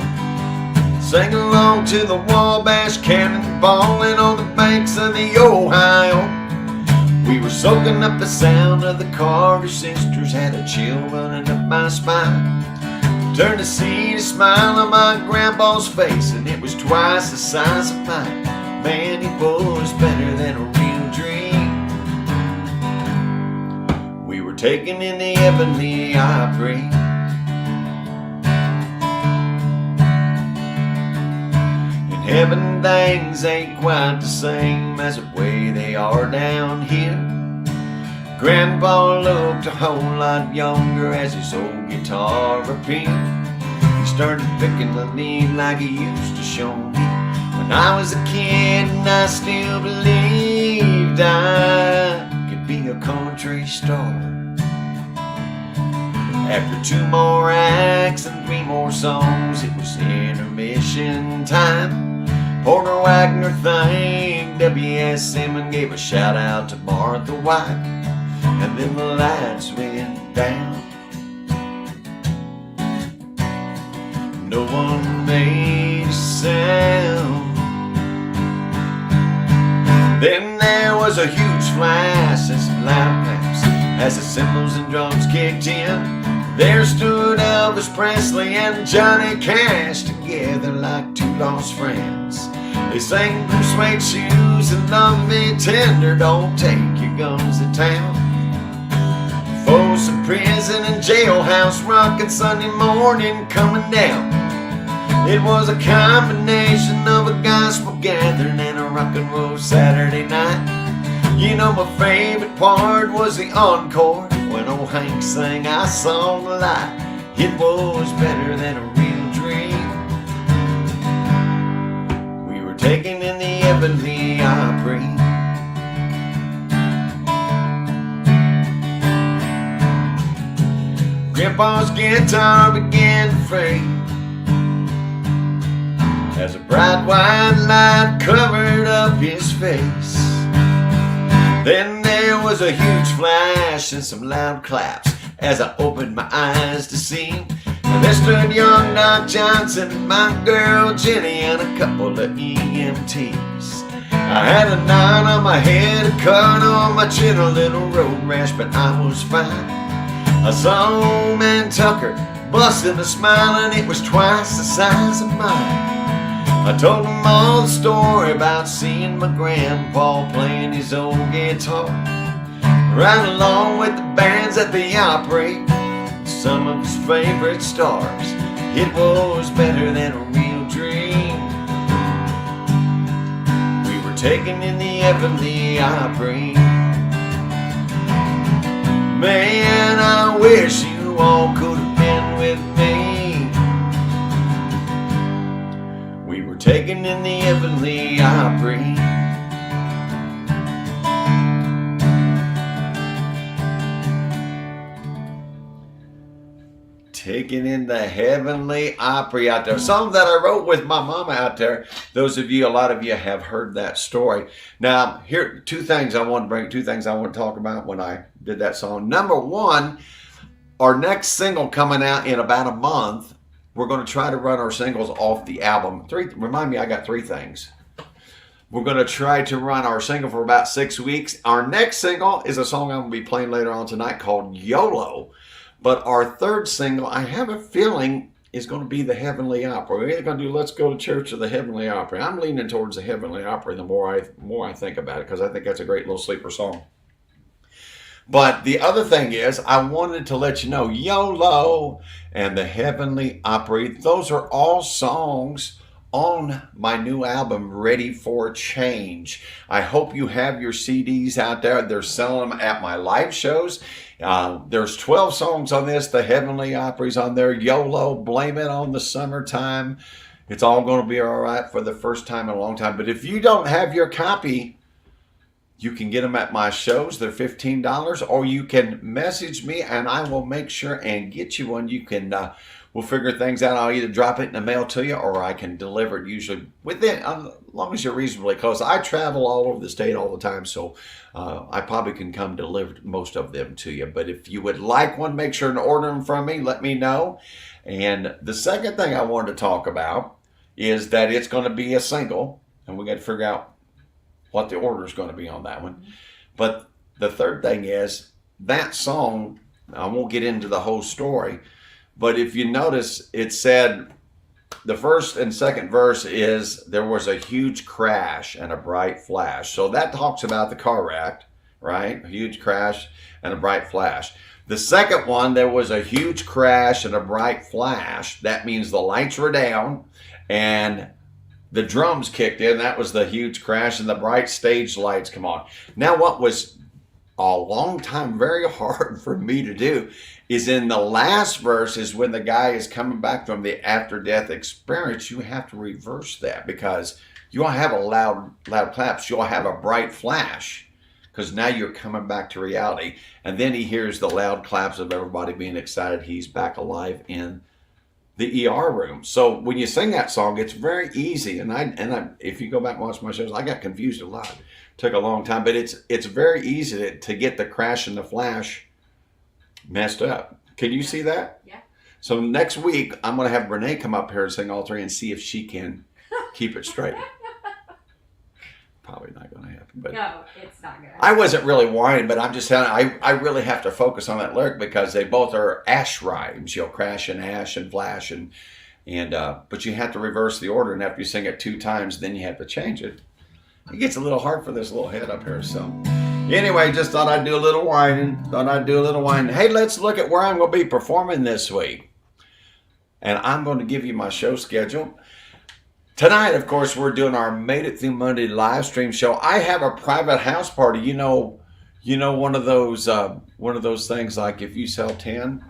Sang along to the Wabash cannonballing on the banks of the Ohio. We were soaking up the sound of the Carter sisters, had a chill running up my spine. Turned to see the smile on my grandpa's face, and it was twice the size of mine. Man, it was better than a real dream. We were taken in the heavenly Opry. Heaven things ain't quite the same as the way they are down here. Grandpa looked a whole lot younger as his old guitar appeared. He started picking the lead like he used to show me when I was a kid, and I still believed I could be a country star. After 2 more acts and 3 more songs, it was intermission time. Porter Wagner thanked WSM and gave a shout out to Martha White. And then the lights went down. No one made a sound. Then there was a huge flash and some loud claps as the cymbals and drums kicked in. There stood Elvis Presley and Johnny Cash together like 2 lost friends. They sang Blue Suede Shoes and Love Me Tender, Don't Take Your Guns to Town. Folsom Prison and Jailhouse Rock and Sunday Morning Coming Down. It was a combination of a gospel gathering and a rock and roll Saturday night. You know my favorite part was the encore, when old Hank sang I Saw the Light. It was better than a real dream. We were taken in the heavenly Opry. Grandpa's guitar began to fade as a bright white light covered up his face. Then there was a huge flash and some loud claps as I opened my eyes to see. And there stood young Doc Johnson and my girl Jenny and a couple of EMTs. I had a knot on my head, a cut on my chin, a little road rash, but I was fine. I saw old man Tucker busting a smile, and it was twice the size of mine. I told him all the story about seeing my grandpa playing his old guitar, right along with the bands at the Opry, some of his favorite stars. It was better than a real dream. We were taken in the heavenly Opry. Man, I wish you all could have been with me. We were taken in the heavenly Opry. Taken in the heavenly Opry out there. Some that I wrote with my mama out there. Those of you, a lot of you have heard that story. Now, here, 2 things I want to talk about when I did that song. Number 1, our next single coming out in about a month. We're going to try to run our singles off the album. Remind me, I got 3 things. We're going to try to run our single for about 6 weeks. Our next single is a song I'm going to be playing later on tonight called YOLO. But our third single, I have a feeling, is going to be the Heavenly Opera. We're either going to do Let's Go to Church or the Heavenly Opera. I'm leaning towards the Heavenly Opera the more I think about it, because I think that's a great little sleeper song. But the other thing is, I wanted to let you know, YOLO and the Heavenly Opera, those are all songs on my new album, Ready for Change. I hope you have your CDs out there. They're selling them at my live shows. There's 12 songs on this. The Heavenly Opera's on there. YOLO, Blame It on the Summertime. It's all going to be all right for the first time in a long time. But if you don't have your copy, you can get them at my shows. They're $15, or you can message me and I will make sure and get you one. You can, we'll figure things out. I'll either drop it in the mail to you, or I can deliver it usually within, as long as you're reasonably close. I travel all over the state all the time, so I probably can come deliver most of them to you. But if you would like one, make sure to order them from me. Let me know. And the second thing I wanted to talk about is that it's going to be a single, and we got to figure out what the order is going to be on that one. But the third thing is that song, I won't get into the whole story, but if you notice, it said the first and second verse is there was a huge crash and a bright flash. So that talks about the car wreck, right? A huge crash and a bright flash. The second one, there was a huge crash and a bright flash. That means the lights were down and the drums kicked in. That was the huge crash, and the bright stage lights come on. Now, what was a long time very hard for me to do is in the last verse is when the guy is coming back from the after-death experience, you have to reverse that, because you won't have a loud claps. You'll have a bright flash, because now you're coming back to reality. And then he hears the loud claps of everybody being excited he's back alive in the ER room. So when you sing that song, it's very easy. And I if you go back and watch my shows, I got confused a lot. It took a long time, but it's very easy to get the crash and the flash messed up. Can you see that? Yeah. So next week, I'm going to have Renee come up here and sing all three and see if she can keep it straight. Probably not going to happen. But No, it's not good. I wasn't really whining, but I'm just telling I really have to focus on that lyric, because they both are ash rhymes, crash and ash and flash, and but you have to reverse the order, and after you sing it 2 times, then you have to change it. It gets a little hard for this little head up here, so anyway, just thought I'd do a little whining. Hey, let's look at where I'm going to be performing this week, and I'm going to give you my show schedule. Tonight, of course, we're doing our Made It Through Monday live stream show. I have a private house party. You know, one of those things like if you sell 10,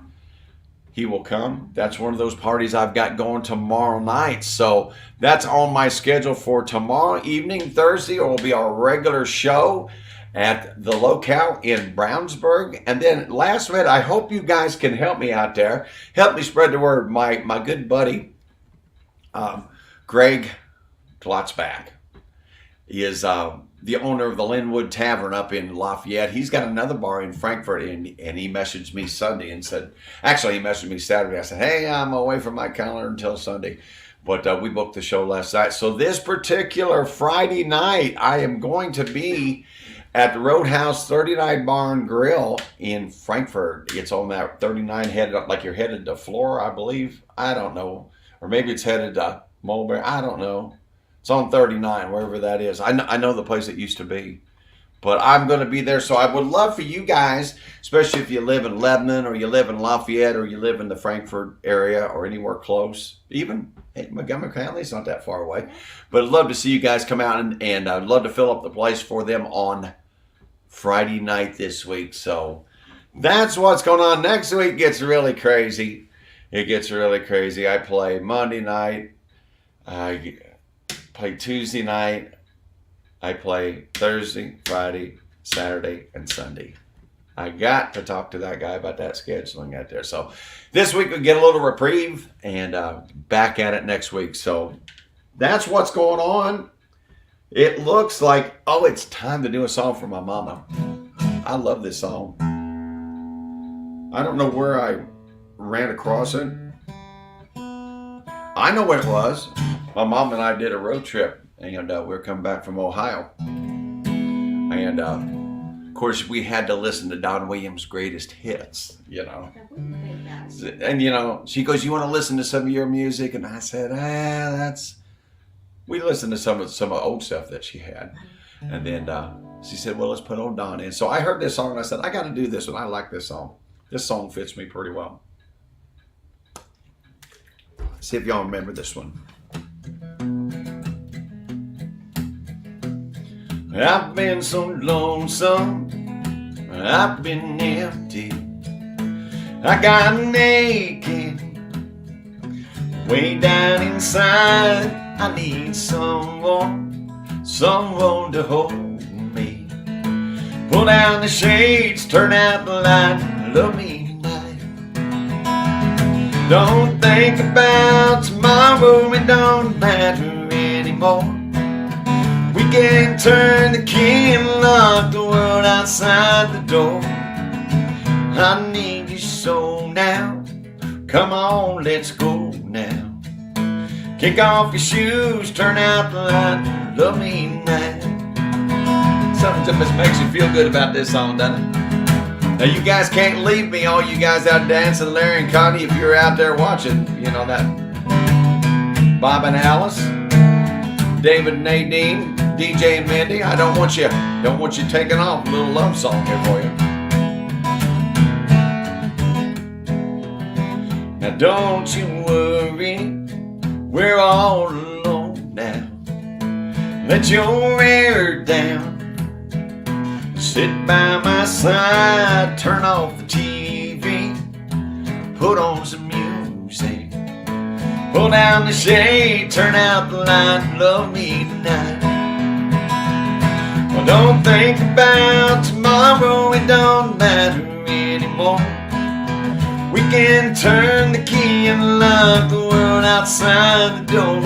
he will come. That's one of those parties I've got going tomorrow night. So that's on my schedule for tomorrow evening. Thursday, it will be our regular show at the locale in Brownsburg. And then last minute, I hope you guys can help me out there. Help me spread the word. My good buddy, Greg Glotzback, is the owner of the Linwood Tavern up in Lafayette. He's got another bar in Frankfurt, and he messaged me Sunday and said, actually he messaged me Saturday. I said, hey, I'm away from my calendar until Sunday. But we booked the show last night. So this particular Friday night, I am going to be at the Roadhouse 39 Bar and Grill in Frankfurt. It's on that 39 headed up, like you're headed to Flora, I believe. I don't know. Or maybe it's headed to Mulberry. I don't know. It's on 39, wherever that is. I know the place it used to be. But I'm going to be there. So I would love for you guys, especially if you live in Lebanon or you live in Lafayette or you live in the Frankfurt area or anywhere close. Even Montgomery County is not that far away. But I'd love to see you guys come out, and I'd love to fill up the place for them on Friday night this week. So that's what's going on. Next week gets really crazy. It gets really crazy. I play Monday night. I play Tuesday night. I play Thursday, Friday, Saturday, and Sunday. I got to talk to that guy about that scheduling out there. So this week we'll get a little reprieve, and back at it next week. So that's what's going on. It looks like, it's time to do a song for my mama. I love this song. I don't know where I ran across it. I know what it was. My mom and I did a road trip and we're coming back from Ohio. And of course, we had to listen to Don Williams' greatest hits, you know. I wouldn't think that. And you know, she goes, "You want to listen to some of your music?" And I said, We listened to some of the old stuff that she had, and then she said, "Well, let's put old Don in." So I heard this song and I said, "I got to do this one. I like this song. This song fits me pretty well." See if y'all remember this one. I've been so lonesome, I've been empty, I got naked, way down inside. I need someone to hold me. Pull down the shades, turn out the light, love me tonight. Don't think about tomorrow, it don't matter anymore. We can turn the key and lock the world outside the door. I need you so now. Come on, let's go now. Kick off your shoes, turn out the light, love me tonight. Something just makes you feel good about this song, doesn't it? Now you guys can't leave me, all you guys out dancing, Larry and Connie, if you're out there watching, you know that. Bob and Alice, David and Nadine, DJ and Mindy, I don't want you taking off. A little love song here for you. Now don't you worry, we're all alone now. Let your hair down, sit by my side, turn off the TV, put on some music, pull down the shade, turn out the light, love me tonight. Well, don't think about tomorrow, it don't matter anymore. We can turn the key and lock the world outside the door.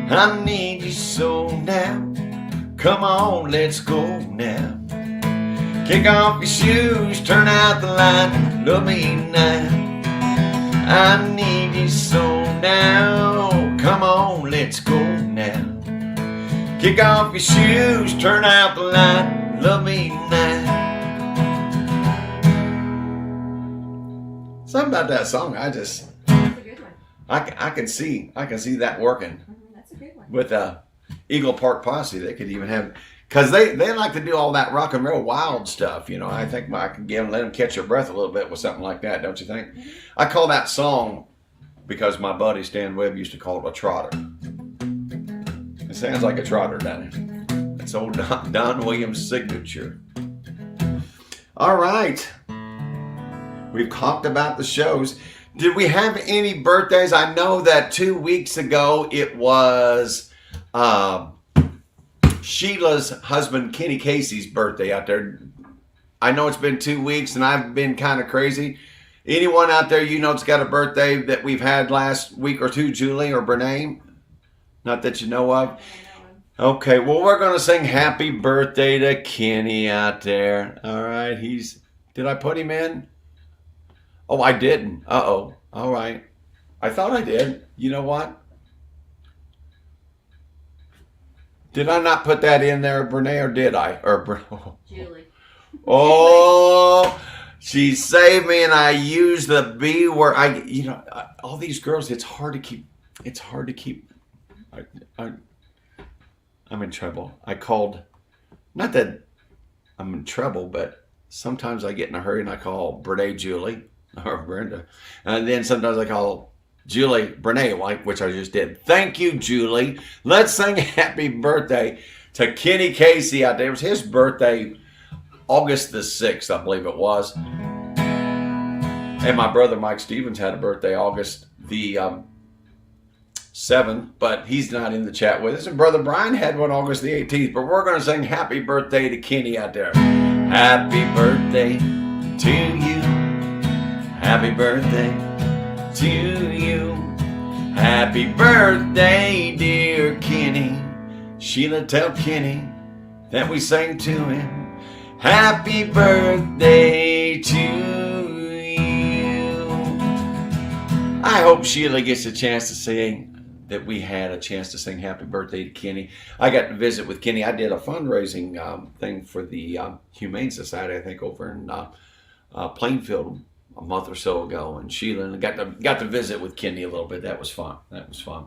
I need you so now. Come on, let's go now. Kick off your shoes, turn out the light, love me tonight. I need you so now. Come on, let's go now. Kick off your shoes, turn out the light, love me tonight. Something about that song, That's a good one. I can see that working That's a good one. with Eagle Park Posse. They could even have, because they like to do all that rock and roll wild stuff, you know. I think I can let them catch their breath a little bit with something like that, don't you think? Mm-hmm. I call that song, because my buddy Stan Webb used to call it a trotter. It sounds like a trotter, doesn't it? It's old Don Williams' signature. All right. We've talked about the shows. Did we have any birthdays? I know that 2 weeks ago it was Sheila's husband Kenny Casey's birthday out there. I know it's been 2 weeks and I've been kind of crazy. Anyone out there you know it's got a birthday that we've had last week or two, Julie or Brene? Not that you know of. Okay, well, we're going to sing happy birthday to Kenny out there. All right, did I put him in? Oh, I didn't. Uh-oh. All right. I thought I did. You know what? Did I not put that in there, Brene, or did I? Julie. Oh, she saved me and I used the B word. All these girls, it's hard to keep. I'm in trouble. Not that I'm in trouble, but sometimes I get in a hurry and I call Brene Julie or Brenda. And then sometimes I call Julie Brene, which I just did. Thank you, Julie. Let's sing happy birthday to Kenny Casey out there. It was his birthday, August the 6th, I believe it was. And my brother Mike Stevens had a birthday August the 7th, but he's not in the chat with us. And Brother Brian had one August the 18th. But we're going to sing happy birthday to Kenny out there. Happy birthday to you. Happy birthday to you. Happy birthday, dear Kenny. Sheila, tell Kenny that we sang to him. Happy birthday to you. I hope Sheila gets a chance to sing that we had a chance to sing happy birthday to Kenny. I got to visit with Kenny. I did a fundraising thing for the Humane Society, I think, over in Plainfield a month or so ago, and Sheila, and got to visit with Kenny a little bit. That was fun. That was fun.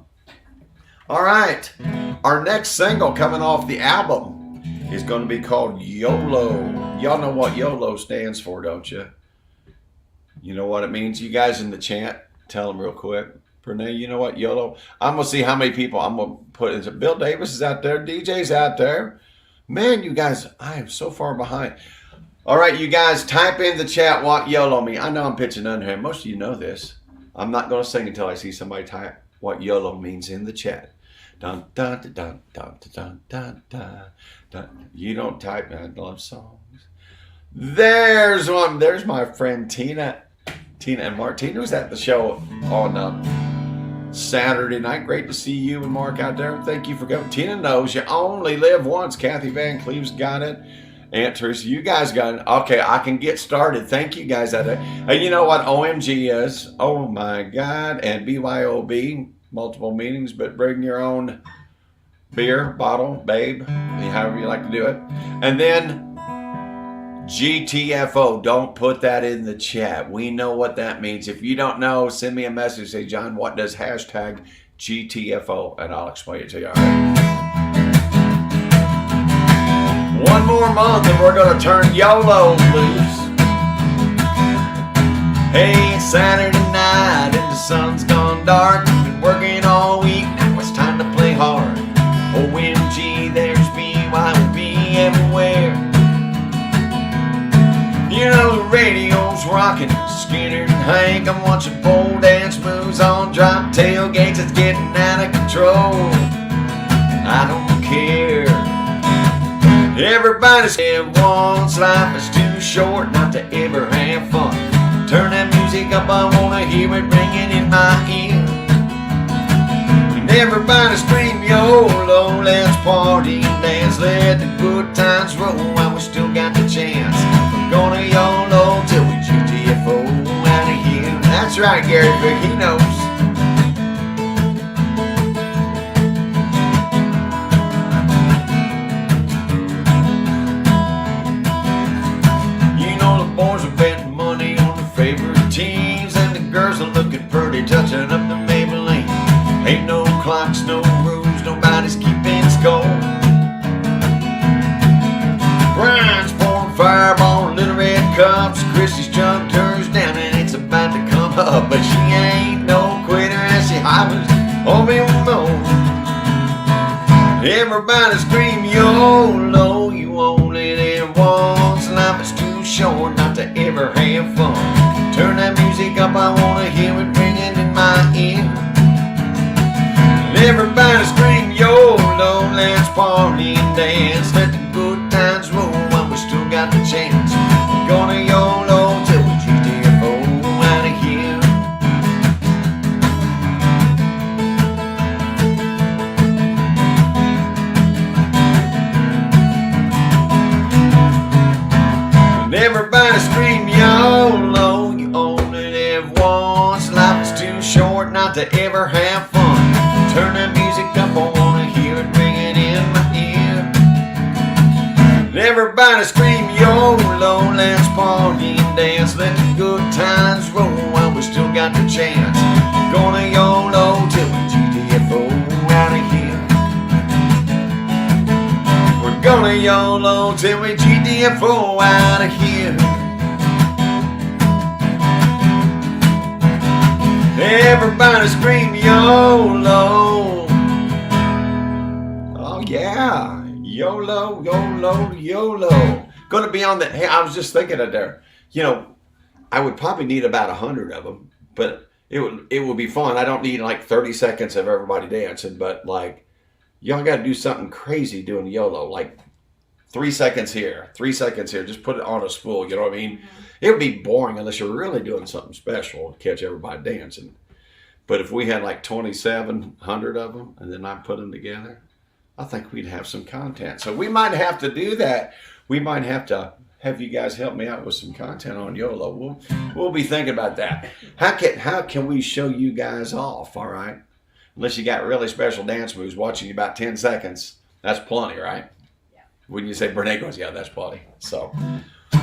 All right, our next single coming off the album is going to be called YOLO. Y'all know what YOLO stands for, don't you? You know what it means? You guys in the chat, tell them real quick. Renee, you know what YOLO? I'm going to see how many people I'm going to put into. Bill Davis is out there. DJ's out there. Man, you guys, I am so far behind. All right, you guys, type in the chat what YOLO means. I know I'm pitching under here. Most of you know this. I'm not going to sing until I see somebody type what YOLO means in the chat. Dun, dun, dun, dun, dun, dun, dun, dun, dun. You don't type, man. I love songs. There's one. There's my friend Tina. Tina and Mark. Tina was at the show on Saturday night. Great to see you and Mark out there. Thank you for going. Tina knows you only live once. Kathy Van Cleve's got it. Aunt Teresa, you guys got it. Okay, I can get started. Thank you guys out there. And you know what OMG is? Oh my God. And BYOB, multiple meanings, but bring your own beer, bottle, babe, however you like to do it. And then GTFO, don't put that in the chat. We know what that means. If you don't know, send me a message. Say, John, what does hashtag GTFO? And I'll explain it to you. All right. One more month and we're going to turn YOLO loose. Hey, it's Saturday night and the sun's gone dark. Been working all week, now it's time to play hard. OMG, there's BYOB everywhere. You know the radio's rocking, Skinner and Hank. I'm watching pole dance moves on drop tailgates. It's getting out of control. I don't care. Everybody said once, life is too short not to ever have fun. Turn that music up, I wanna hear it ringing in my ear. And everybody scream YOLO, let's party and dance. Let the good times roll while we still got the chance. We're gonna YOLO till we GTFO out of here. That's right, Gary Vick, he knows. Teams and the girls are looking pretty, touching up the Maybelline. Ain't no clocks, no rules, nobody's keeping score. Brian's pouring fireball in little red cups. Chrissy's chugged hers down and it's about to come up, but she ain't no quitter as she hollers, oh me no. Everybody scream YOLO, you only live once. Life is too short not to ever have fun. Turn that music up, I wanna hear it ringing in my ear. And everybody scream YOLO, let's party and dance. Let the good times roll while we still got the chance. We're gonna YOLO till we GTFO out of here. And everybody scream YOLO. Short not to ever have fun. Turn that music up, I wanna hear it ringing in my ear. And everybody scream YOLO, let's party and dance. Let the good times roll while we still got the chance. Gonna YOLO till we GTFO out of here. We're gonna YOLO till we GTFO out of here. Everybody scream YOLO. Oh yeah, YOLO, YOLO, YOLO. Gonna be on the, hey, I was just thinking of there. You know, I would probably need about 100 of them, but it would be fun. I don't need like 30 seconds of everybody dancing, but like, y'all gotta do something crazy doing YOLO. Like 3 seconds here, 3 seconds here. Just put it on a spool, you know what I mean? It would be boring unless you're really doing something special to catch everybody dancing. But if we had like 2,700 of them and then I put them together, I think we'd have some content. So we might have to do that. We might have to have you guys help me out with some content on YOLO. We'll be thinking about that. How can we show you guys off, all right? unless you got really special dance moves, watching you about 10 seconds, that's plenty, right? Yeah. When you say Brene goes, yeah, that's plenty. So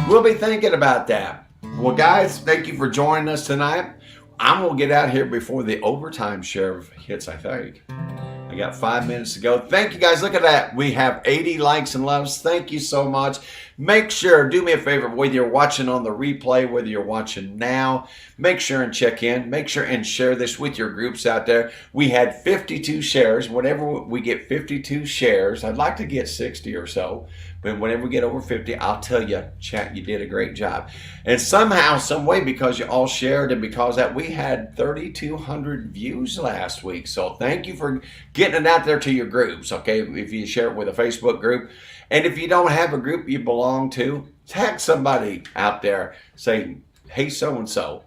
we'll be thinking about that. Well, guys, thank you for joining us tonight. I'm going to get out here before the overtime sheriff hits, I think. I got 5 minutes to go. Thank you, guys. Look at that. We have 80 likes and loves. Thank you so much. Make sure, do me a favor, whether you're watching on the replay, whether you're watching now, make sure and check in. Make sure and share this with your groups out there. We had 52 shares. Whenever we get 52 shares, I'd like to get 60 or so. But whenever we get over 50, I'll tell you, chat, you did a great job. And somehow, some way, because you all shared and because that we had 3,200 views last week. So thank you for getting it out there to your groups, okay? If you share it with a Facebook group. And if you don't have a group you belong to, tag somebody out there. Say, hey, so-and-so,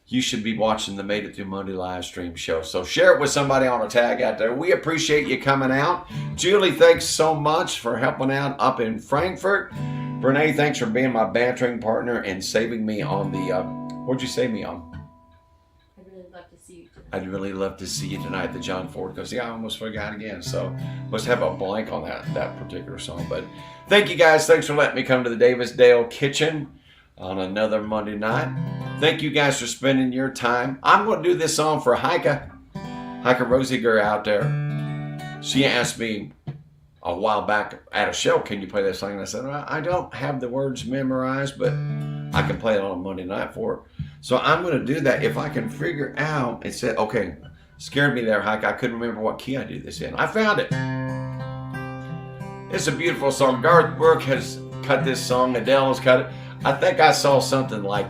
you should be watching the Made It Through Monday live stream show. So share it with somebody on a tag out there. We appreciate you coming out. Julie, thanks so much for helping out up in Frankfurt. Brene, thanks for being my bantering partner and saving me on the, what'd you save me on? I'd really love to see you tonight. I'd really love to see you tonight, the John Ford, because I almost forgot again. So must have a blank on that particular song. But thank you guys. Thanks for letting me come to the Davisdale kitchen on another Monday night. Thank you guys for spending your time. I'm going to do this song for Heike Rosiger out there. She asked me a while back at a show, can you play that song? And I said, well, I don't have the words memorized, but I can play it on a Monday night for her. So I'm going to do that. If I can figure out, it said, okay, scared me there, Heike. I couldn't remember what key I do this in. I found it. It's a beautiful song. Garth Brooks has cut this song. Adele has cut it. I think I saw something like,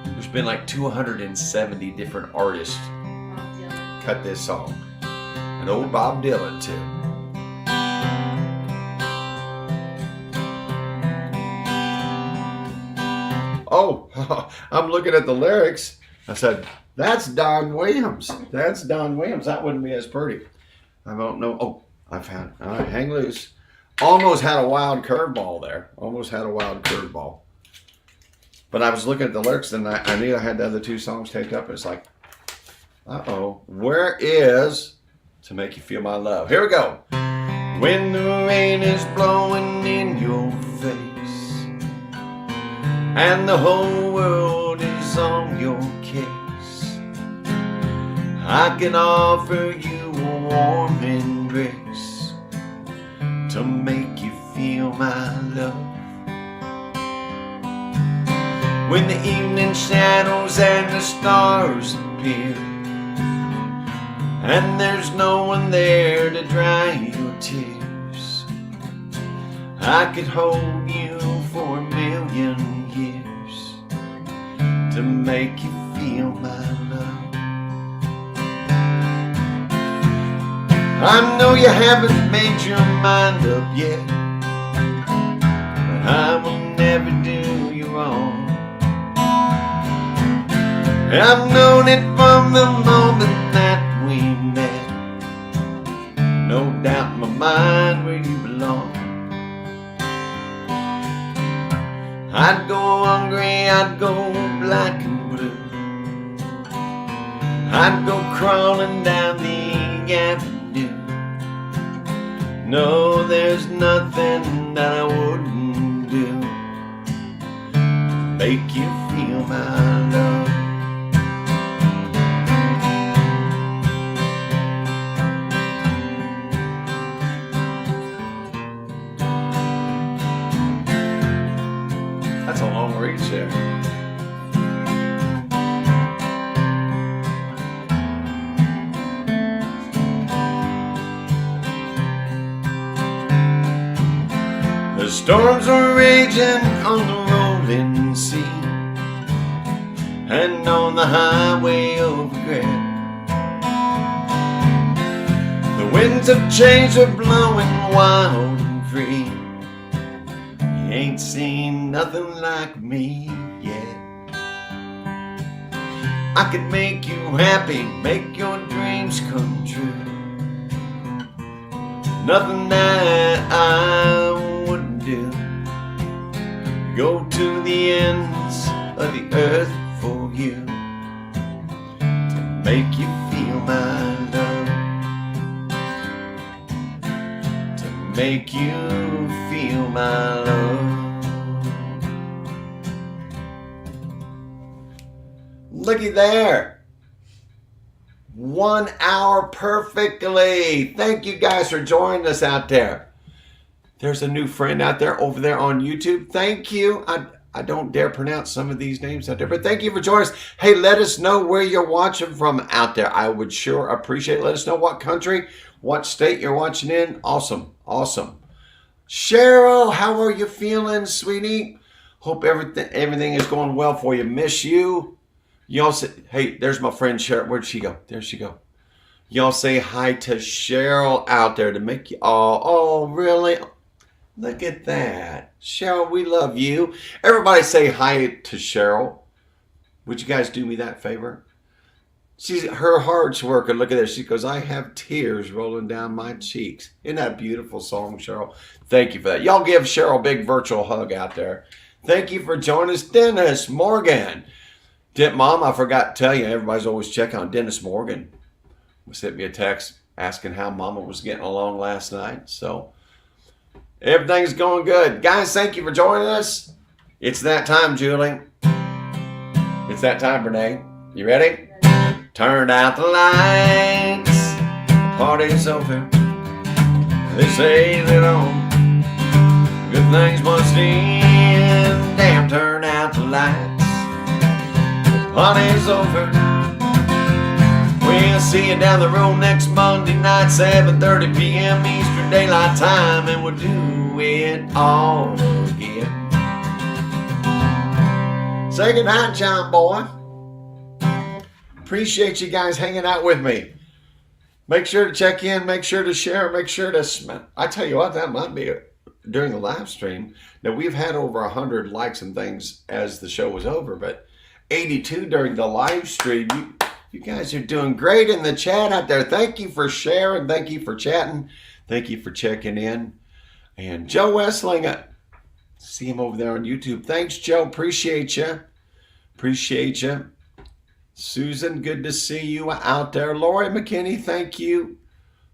there's been like 270 different artists Bob Dylan. cut this song. And old Bob Dylan too. Oh, I'm looking at the lyrics. I said, that's Don Williams. That's Don Williams. That wouldn't be as pretty. I don't know. Oh, I found it. All right, hang loose. Almost had a wild curveball there. Almost had a wild curveball. But I was looking at the lyrics and I knew I had the other two songs taped up. It's like, uh-oh. Where is To Make You Feel My Love? Here we go. When the rain is blowing in your face and the whole world is on your case, I can offer you a warm embrace to make you feel my love. When the evening shadows and the stars appear and there's no one there to dry your tears, I could hold you for 1,000,000 years to make you feel my love. I know you haven't made your mind up yet, but I will never do you wrong. I've known it from the moment that we met. No doubt in my mind where you belong. I'd go hungry, I'd go black and blue. I'd go crawling down the avenue. No, there's nothing that I wouldn't do to make you feel my love. That's a long reach there. The storms are raging on the rolling sea and on the highway of regret. The winds of change are blowing wild and free. You ain't seen nothing like me yet. I could make you happy, make your dreams come true. Nothing that I wouldn't do. Go to the ends of the earth for you to make you feel my love. make you feel my love. Looky there. 1 hour perfectly. Thank you guys for joining us out there. There's a new friend out there over there on YouTube. Thank you. I don't dare pronounce some of these names out there, but thank you for joining us. Hey, let us know where you're watching from out there. I would sure appreciate it. Let us know what country, what state you're watching in. Awesome. Awesome. Cheryl, how are you feeling, sweetie? Hope everything is going well for you. Miss you. Y'all say, hey, there's my friend Cheryl. Where'd she go? There she go. Y'all say hi to Cheryl out there to make you, oh, really? Look at that. Cheryl, we love you. Everybody say hi to Cheryl. Would you guys do me that favor? Her heart's working. Look at this. She goes, I have tears rolling down my cheeks. Isn't that a beautiful song, Cheryl? Thank you for that. Y'all give Cheryl a big virtual hug out there. Thank you for joining us, Dennis Morgan. Mom, I forgot to tell you, everybody's always checking on Dennis Morgan. Sent me a text asking how Mama was getting along last night. So everything's going good. Guys, thank you for joining us. It's that time, Julie. It's that time, Renee. You ready? Turn out the lights. Party's over. They say that all good things must end. Damn, turn out the lights. Party's over. We'll see you down the road next Monday night, 7:30 p.m. Eastern Daylight Time, and we'll do it all again. Say goodnight, John boy. Appreciate you guys hanging out with me. Make sure to check in, make sure to share, make sure to I tell you what, that might be during the live stream. Now, we've had over 100 likes and things as the show was over, but 82 during the live stream. You guys are doing great in the chat out there. Thank you for sharing. Thank you for chatting. Thank you for checking in. And Joe Wessling, see him over there on YouTube. Thanks, Joe. Appreciate you. Appreciate you. Susan, good to see you out there. Lori McKinney, thank you.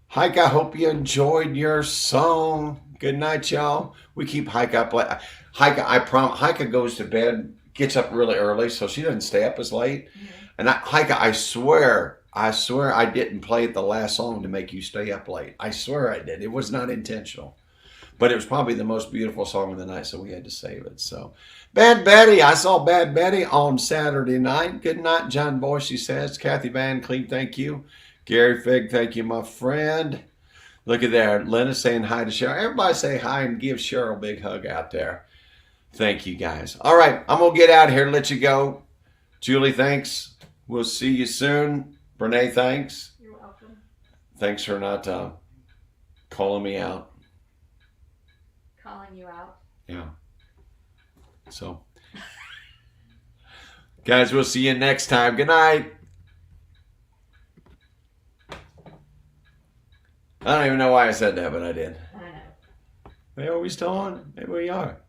Hike, I hope you enjoyed your song. Good night, y'all. We keep Hike up late. Hike goes to bed, gets up really early, so she doesn't stay up as late. Mm-hmm. And Hike, I swear I didn't play the last song to make you stay up late. I swear I did. It was not intentional. But it was probably the most beautiful song of the night, so we had to save it. So, Bad Betty, I saw Bad Betty on Saturday night. Good night, John Boy, she says. Kathy Van Cleave, thank you. Gary Fig, thank you, my friend. Look at there. Lena's saying hi to Cheryl. Everybody say hi and give Cheryl a big hug out there. Thank you, guys. All right, I'm going to get out of here and let you go. Julie, thanks. We'll see you soon. Renee, thanks. You're welcome. Thanks for not calling me out. Calling you out. Yeah. So, guys, we'll see you next time. Good night. I don't even know why I said that, but I did. I know. Are we still on? Maybe we are.